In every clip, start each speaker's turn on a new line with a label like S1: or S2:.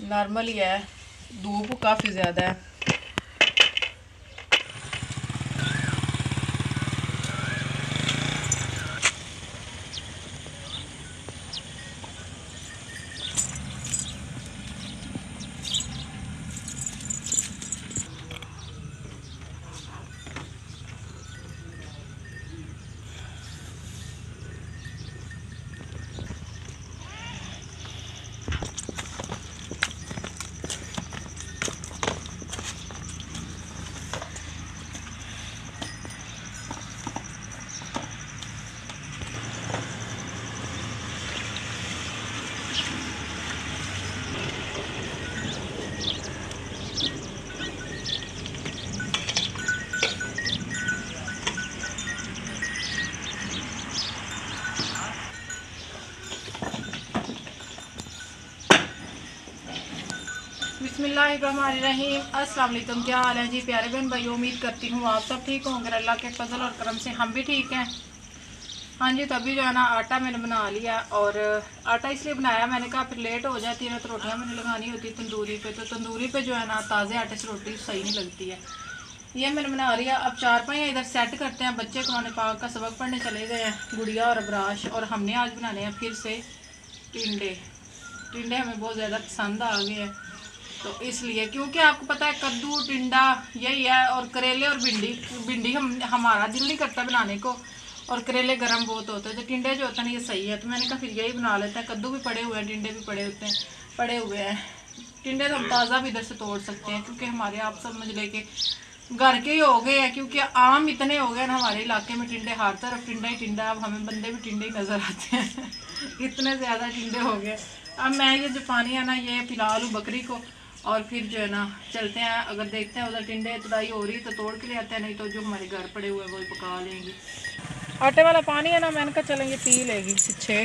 S1: Normal ही है, धूप काफ़ी ज़्यादा है। बिस्मिल्लाहिर्रहमानिर्रहीम। अस्सलाम वालेकुम। क्या हाल है जी प्यारे बहन भाई, उम्मीद करती हूँ आप सब ठीक होंगे। अल्लाह के फजल और करम से हम भी ठीक हैं। हाँ जी, तभी जो है ना आटा मैंने बना लिया। और आटा इसलिए बनाया, मैंने कहा फिर लेट हो जाती है ना, तो रोटियाँ मैंने लगानी होती है तंदूरी पे, तो तंदूरी पे जो है ना ताज़े आटे से रोटी सही नहीं लगती है। ये मैंने बना लिया। अब चारपाई इधर सेट करते हैं। बच्चे कुरान पाक का सबक पढ़ने चले गए हैं, गुड़िया और अबराश, और हमने आज बनाने हैं फिर से टिंडे। टिंडे हमें बहुत ज़्यादा पसंद आ गए हैं, तो इसलिए, क्योंकि आपको पता है कद्दू टिंडा यही है, और करेले और भिंडी। भिंडी हमारा दिल नहीं करता बनाने को, और करेले गर्म बहुत होते हैं, तो टिंडे जो होते हैं ये सही है। तो मैंने कहा फिर यही बना लेते हैं। कद्दू भी पड़े हुए हैं, टिंडे भी पड़े हुए हैं। टिंडे तो हम ताज़ा भी इधर से तोड़ सकते हैं, क्योंकि हमारे आप समझ ले के घर के ही हो गए हैं, क्योंकि आम इतने हो गए ना हमारे इलाके में, टिंडे हर तरफ टिंडा ही टिंडा। अब हमें बंदे भी टिंडे ही नज़र आते हैं इतने ज़्यादा टिंडे हो गए। अब मैं ये जो पानी है ना ये पिला लूँ बकरी को, और फिर जो है ना चलते हैं। अगर देखते हैं उधर टिंडे तुड़ाई हो रही तो तोड़ के ले आते हैं, नहीं तो जो हमारे घर पड़े हुए हैं वही पका लेंगे। आटे वाला पानी है ना, मैंने कहा चलेंगे पी लेगी पीछे।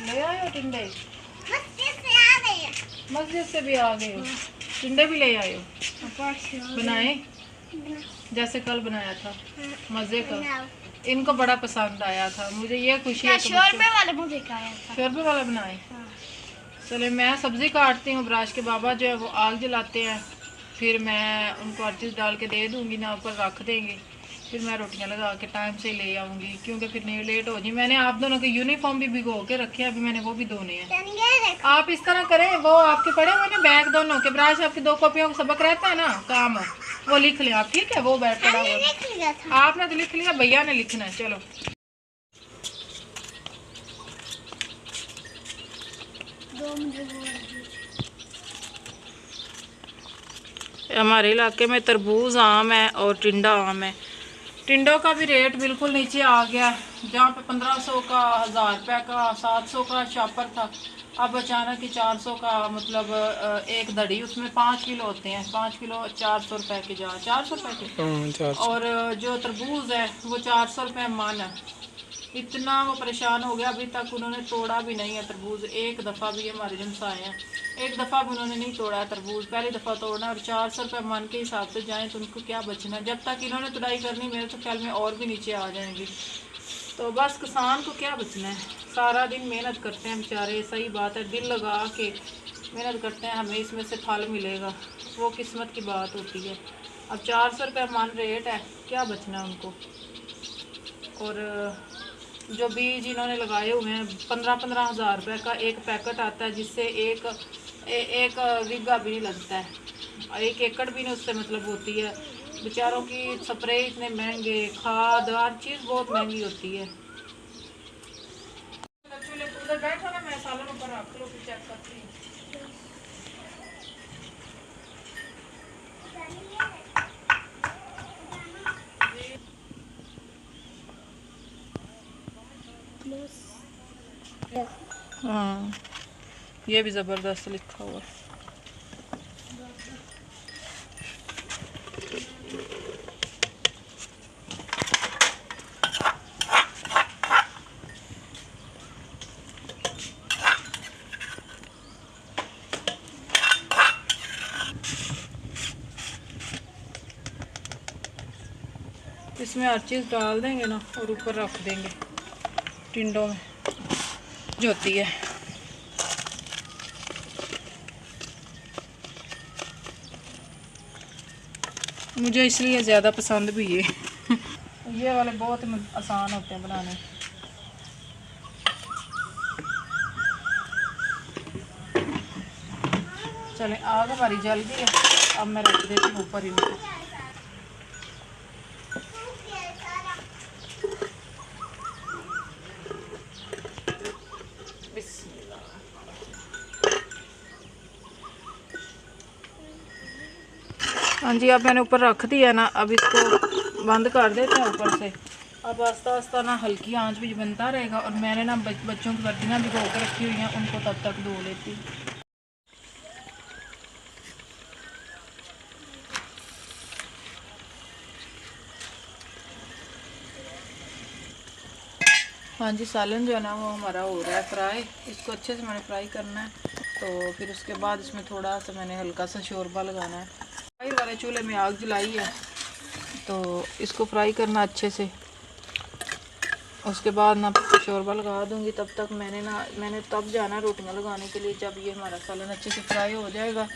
S1: ले आए हो टिंडे? मस्जिद से भी आ गए हो? टिंडे भी ले आए हो? बनाए जैसे कल बनाया था, मजे का। इनको बड़ा पसंद आया था, मुझे ये खुशी है।
S2: शोरबे वाला मुझे खाया था।
S1: शोरबे वाला बनाए। चले मैं सब्जी काटती हूँ। ब्राश के बाबा जो है वो आग जलाते हैं, फिर मैं उनको हर चीज़ डाल के दे दूँगी ना, ऊपर रख देंगे। फिर मैं रोटियां लगा के टाइम से ले आऊँगी, क्योंकि फिर नहीं लेट हो जाए। मैंने आप दोनों के यूनिफॉर्म भी भिगो के रखे हैं, अभी मैंने वो भी धोने हैं। आप इस तरह करें, वो आपके पड़े हुए ना बैग दोनों के, ब्राश आपकी 2 कॉपियों का सबक रहता है ना काम, वो लिख लें आप, ठीक है? वो बैग पड़ा हुआ आपने तो लिख लिया, भैया ने लिखना है। चलो हमारे इलाके में तरबूज आम है और टिंडा आम है। टिंडों का भी रेट बिल्कुल नीचे आ गया, जहाँ पे 1500 का, 1000 रुपये का, 700 का शॉपर था, अब अचानक ही 400 का। मतलब एक दड़ी, उसमें 5 किलो होते हैं, 5 किलो 400 रुपये के, जा 400 रुपये के। और जो तरबूज है वो 400 रुपये मन है। इतना वो परेशान हो गया, अभी तक उन्होंने तोड़ा भी नहीं है तरबूज। एक दफ़ा भी, हमारे जमसाए हैं, एक दफ़ा भी उन्होंने नहीं तोड़ा है तरबूज। पहली दफ़ा तोड़ना, और 400 रुपये मन के हिसाब से जाएँ तो उनको क्या बचना। जब तक इन्होंने तुड़ाई करनी, मेरे तो ख्याल में और भी नीचे आ जाएंगे। तो बस किसान को क्या बचना है, सारा दिन मेहनत करते हैं बेचारे, सही बात है, दिल लगा के मेहनत करते हैं, हमें इसमें से फल मिलेगा, वो किस्मत की बात होती है। अब 400 रुपये मन रेट है, क्या बचना है उनको। और जो बीज इन्होंने लगाए हुए हैं 15-15 हज़ार रुपये का एक पैकेट आता है, जिससे एक बीघा भी नहीं लगता है, 1 एकड़ भी नहीं उससे मतलब होती है। बेचारों की स्प्रे इतने महंगे, खाद हर चीज़ बहुत महंगी होती है। उधर बैठो ना, मैं सालन ऊपर रख लो, फिर चेक करती हूँ। हाँ, ये भी ज़बरदस्त लिखा हुआ है। इसमें हर चीज़ डाल देंगे ना और ऊपर रख देंगे टिंडों में जो होती है। मुझे इसलिए ज़्यादा पसंद भी ये वाले बहुत आसान होते हैं बनाने। चलें, आग हमारी जल गई है, अब मैं रख देती हूँ ऊपर इनको। हाँ जी, अब मैंने ऊपर रख दिया ना, अब इसको बंद कर देते हैं ऊपर से। अब आस्ता आस्ता ना हल्की आंच भी बनता रहेगा, और मैंने ना बच्चों की वर्दियाँ भी धो के रखी हुई हैं, उनको तब तक धो लेती हूँ। हाँ जी, सालन जो है ना वो हमारा हो रहा है फ्राई। इसको अच्छे से मैंने फ्राई करना है, तो फिर उसके बाद इसमें थोड़ा सा मैंने हल्का सा शोरबा लगाना है। फ्राई वाले चूल्हे में आग जलाई है, तो इसको फ्राई करना अच्छे से। उसके बाद ना शोरबा लगा दूँगी। तब तक मैंने तब जाना रोटियां लगाने के लिए, जब ये हमारा सालन अच्छे से फ्राई हो जाएगा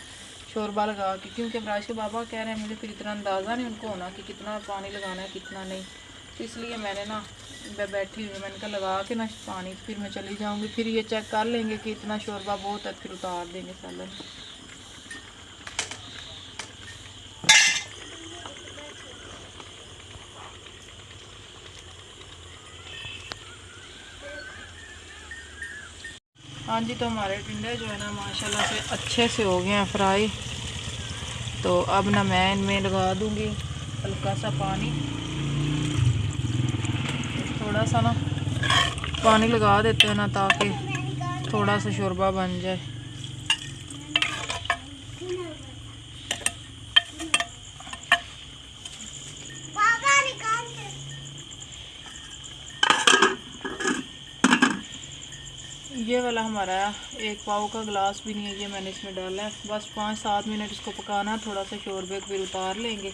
S1: शोरबा लगा के। क्योंकि फराज के बाबा कह रहे हैं, मुझे फिर इतना अंदाज़ा नहीं उनको होना कि कितना पानी लगाना है कितना नहीं, तो इसलिए मैंने ना बैठी हुई, मैंने कहा लगा के ना पानी, फिर मैं चली जाऊँगी। फिर ये चेक कर लेंगे कि इतना शोरबा बहुत है, फिर उतार देंगे सालन। हाँ जी, तो हमारे टिंडे जो है ना माशाल्लाह से अच्छे से हो गए हैं फ्राई। तो अब ना मैं इनमें लगा दूँगी हल्का सा पानी, थोड़ा सा ना पानी लगा देते हैं ना, ताकि थोड़ा सा शोरबा बन जाए। ये वाला हमारा 1 पाव का गिलास भी नहीं है, ये मैंने इसमें डाला है। बस 5-7 मिनट इसको पकाना, थोड़ा सा शोरबे को फिर उतार लेंगे।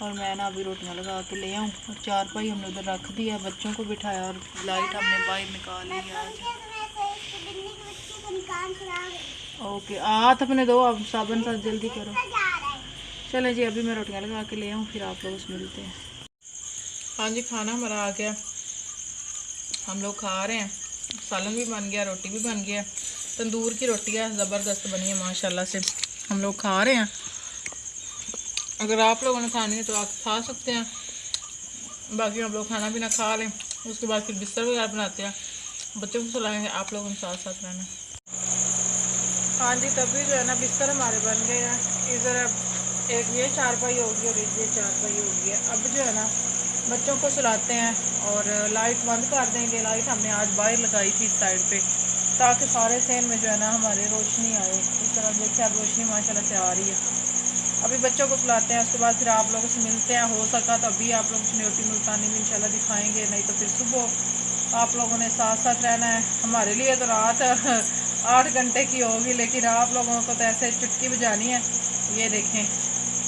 S1: और मैं ना अभी रोटियां लगा के ले आऊँ। और चारपाई हमने उधर रख दिया, बच्चों को बिठाया, और लाइट हमने बाहर निकाल ली आज। ओके, हाथ अपने दो, अब साबुन साथ जल्दी करो। चलें जी, अभी मैं रोटियां लगा के ले आऊँ, फिर आप लोग उसमें मिलते हैं। हाँ जी, खाना हमारा आ गया, हम लोग खा रहे हैं। सालन भी बन गया, रोटी भी बन गया। तंदूर की रोटी है, ज़बरदस्त बनी है माशाल्लाह से। हम लोग खा रहे हैं। अगर आप लोगों ने खानी है तो आप खा सकते हैं, बाकी हम लोग खाना पीना खा लें, उसके बाद फिर बिस्तर वगैरह बनाते हैं, बच्चों को सुलाएंगे। आप लोगों के साथ साथ रहना। हाँ जी, तभी जो है ना बिस्तर हमारे बन गए हैं। इधर एक ये चारपाई होगी और एक ये चारपाई होगी। अब जो है ना बच्चों को सुलाते हैं और लाइट बंद कर देंगे। लाइट हमने आज बाहर लगाई थी इस साइड पे, ताकि सारे सहन में जो है ना हमारे रोशनी आए। इस तरह देखिए, अब रोशनी माशाल्लाह से आ रही है। अभी बच्चों को सुलाते हैं, उसके बाद फिर आप लोगों से मिलते हैं। हो सका तो अभी आप लोगों से न्योटी मुल्तानी में इंशाल्लाह दिखाएंगे, नहीं तो फिर सुबह आप लोगों ने साथ साथ रहना है। हमारे लिए तो रात 8 घंटे की होगी, लेकिन आप लोगों को तो ऐसे चुटकी बजानी है। ये देखें,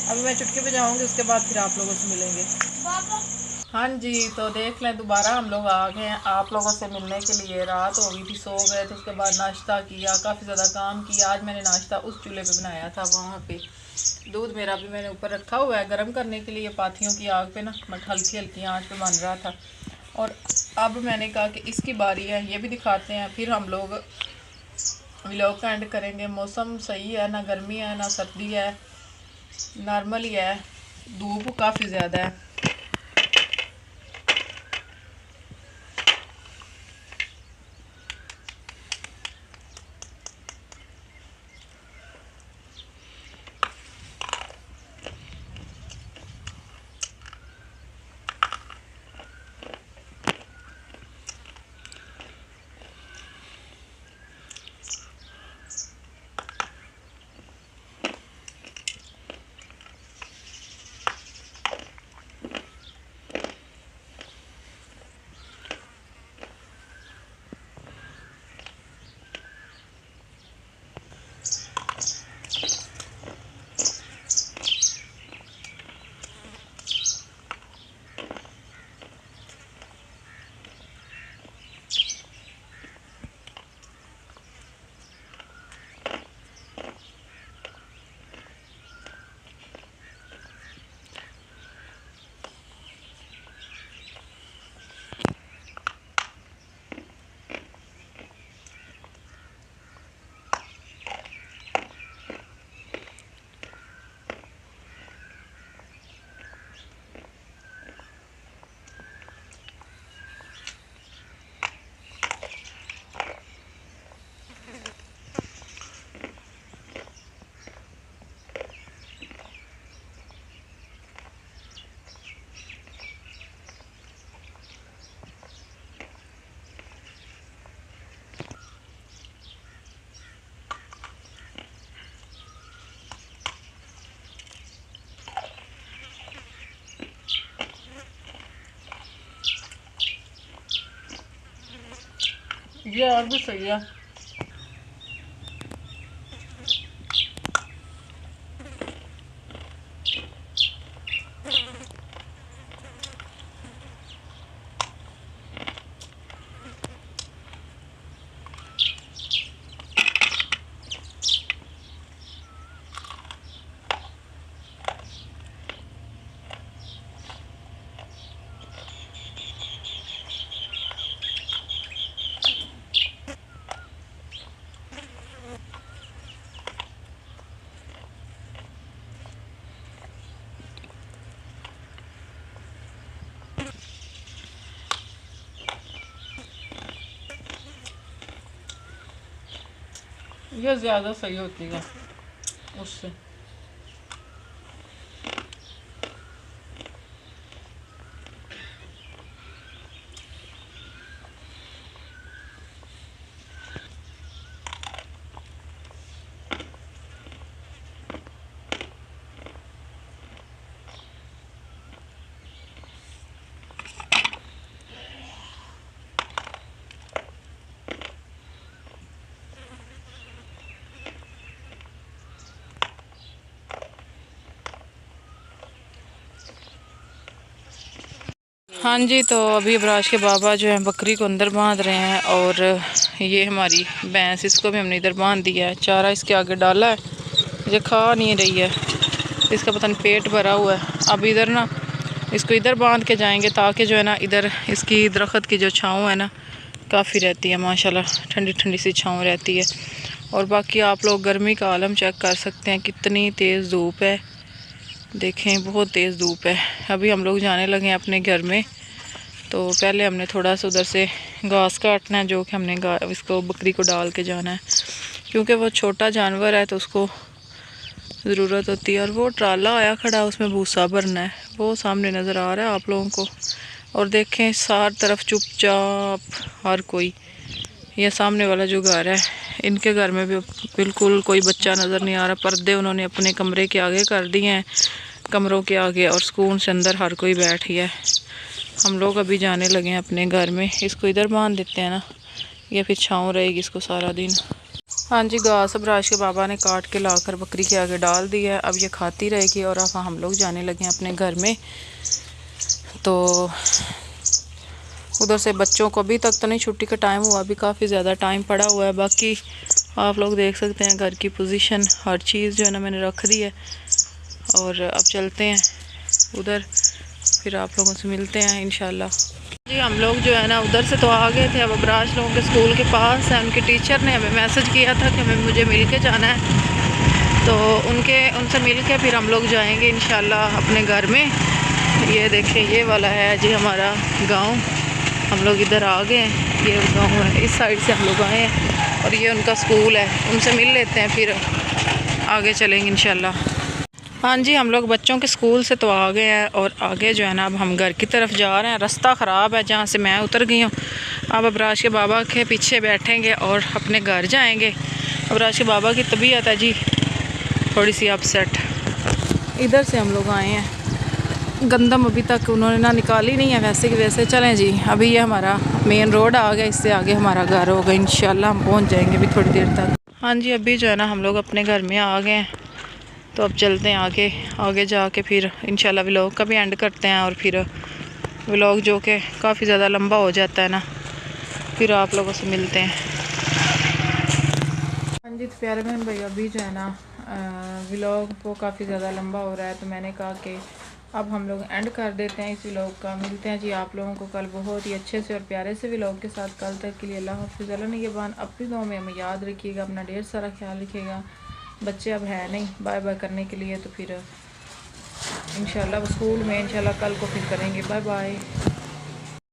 S1: अभी मैं चुटकी बजाऊंगी, उसके बाद फिर आप लोगों से मिलेंगे। हाँ जी, तो देख लें दोबारा हम लोग आ गए हैं आप लोगों से मिलने के लिए। रात हो गई थी, सो गए थे, उसके बाद नाश्ता किया, काफ़ी ज़्यादा काम किया। आज मैंने नाश्ता उस चूल्हे पे बनाया था, वहाँ पे दूध मेरा भी मैंने ऊपर रखा हुआ है गर्म करने के लिए, पाथियों की आग पे ना, हल्की हल्की आँच पे बन रहा था। और अब मैंने कहा कि इसकी बारी है, ये भी दिखाते हैं, फिर हम लोग व्लॉग का एंड करेंगे। मौसम सही है, ना गर्मी है ना सर्दी है, नॉर्मल ही है, धूप काफ़ी ज़्यादा है। ये और भी सही है। ये ज़्यादा सही होती है उससे। हाँ जी, तो अभी अबराज के बाबा जो है बकरी को अंदर बांध रहे हैं, और ये हमारी भैंस, इसको भी हमने इधर बांध दिया है। चारा इसके आगे डाला है, ये खा नहीं रही है, इसका पता नहीं पेट भरा हुआ है। अब इधर ना इसको इधर बांध के जाएंगे, ताकि जो है ना इधर इसकी दरख्त की जो छाँव है ना काफ़ी रहती है, माशाल्लाह ठंडी ठंडी सी छाँव रहती है। और बाकी आप लोग गर्मी का आलम चेक कर सकते हैं, कितनी तेज़ धूप है, देखें बहुत तेज़ धूप है। अभी हम लोग जाने लगे हैं अपने घर में। तो पहले हमने थोड़ा सा उधर से घास काटना है, जो कि हमने इसको बकरी को डाल के जाना है, क्योंकि वो छोटा जानवर है तो उसको ज़रूरत होती है। और वो ट्राला आया खड़ा, उसमें भूसा भरना है, वो सामने नज़र आ रहा है आप लोगों को। और देखें सार तरफ चुपचाप हर कोई, ये सामने वाला जो घर है, इनके घर में भी बिल्कुल कोई बच्चा नज़र नहीं आ रहा। पर्दे उन्होंने अपने कमरे के आगे कर दिए हैं, कमरों के आगे, और सुकून से अंदर हर कोई बैठ गया है। हम लोग अभी जाने लगे हैं अपने घर में। इसको इधर बांध देते हैं ना, ये फिर छाँव रहेगी इसको सारा दिन। हाँ जी, घास अबराज के बाबा ने काट के लाकर बकरी के आगे डाल दी है, अब ये खाती रहेगी। और अब हम लोग जाने लगे हैं अपने घर में। तो उधर से बच्चों को अभी तक तो नहीं छुट्टी का टाइम हुआ, अभी काफ़ी ज़्यादा टाइम पड़ा हुआ है। बाकी आप लोग देख सकते हैं घर की पोजीशन, हर चीज़ जो है ना मैंने रख दी है। और अब चलते हैं उधर, फिर आप लोगों से मिलते हैं इंशाल्लाह। जी हम लोग जो है ना उधर से तो आ गए थे, अब अबराज लोगों के स्कूल के पास है। उनके टीचर ने हमें मैसेज किया था कि हमें मुझे मिल के जाना है, तो उनसे मिल के फिर हम लोग जाएंगे इंशाल्लाह अपने घर में। ये देखें ये वाला है जी हमारा गांव, हम लोग इधर आ गए हैं। ये गांव है, इस साइड से हम लोग आए हैं और ये उनका स्कूल है, उनसे मिल लेते हैं फिर आगे चलेंगे इंशाल्लाह। हाँ जी हम लोग बच्चों के स्कूल से तो आ गए हैं और आगे जो है ना अब हम घर की तरफ जा रहे हैं। रास्ता ख़राब है जहाँ से मैं उतर गई हूँ। अब अबराज के बाबा के पीछे बैठेंगे और अपने घर जाएंगे। अबराज के बाबा की तबीयत है जी थोड़ी सी अपसेट। इधर से हम लोग आए हैं, गंदम अभी तक उन्होंने ना निकाली नहीं है वैसे कि वैसे। चलें जी अभी ये हमारा मेन रोड आ गया, इससे आगे हमारा घर होगा इंशाल्लाह। हम पहुंच जाएंगे अभी थोड़ी देर तक। हाँ जी अभी जो है ना हम लोग अपने घर में आ गए हैं, तो अब चलते हैं आगे जाके फिर इंशाल्लाह व्लॉग का भी एंड करते हैं। और फिर व्लॉग जो कि काफ़ी ज़्यादा लंबा हो जाता है ना, फिर आप लोगों से मिलते हैं। हाँ जी तो प्यारे बहन भाई अभी जो है ना व्लॉग वो काफ़ी ज़्यादा लंबा हो रहा है, तो मैंने कहा कि अब हम लोग एंड कर देते हैं इस व्लॉग का। मिलते हैं जी आप लोगों को कल बहुत ही अच्छे से और प्यारे से व्लॉग के साथ। कल तक के लिए अल्लाह हाफ़िज़। अल्लाह निगहबान। अपनी दुआ में हमें याद रखिएगा, अपना ढेर सारा ख्याल रखिएगा। बच्चे अब है नहीं बाय बाय करने के लिए, तो फिर इंशाल्लाह स्कूल में इंशाल्लाह कल को फिर करेंगे। Bye bye.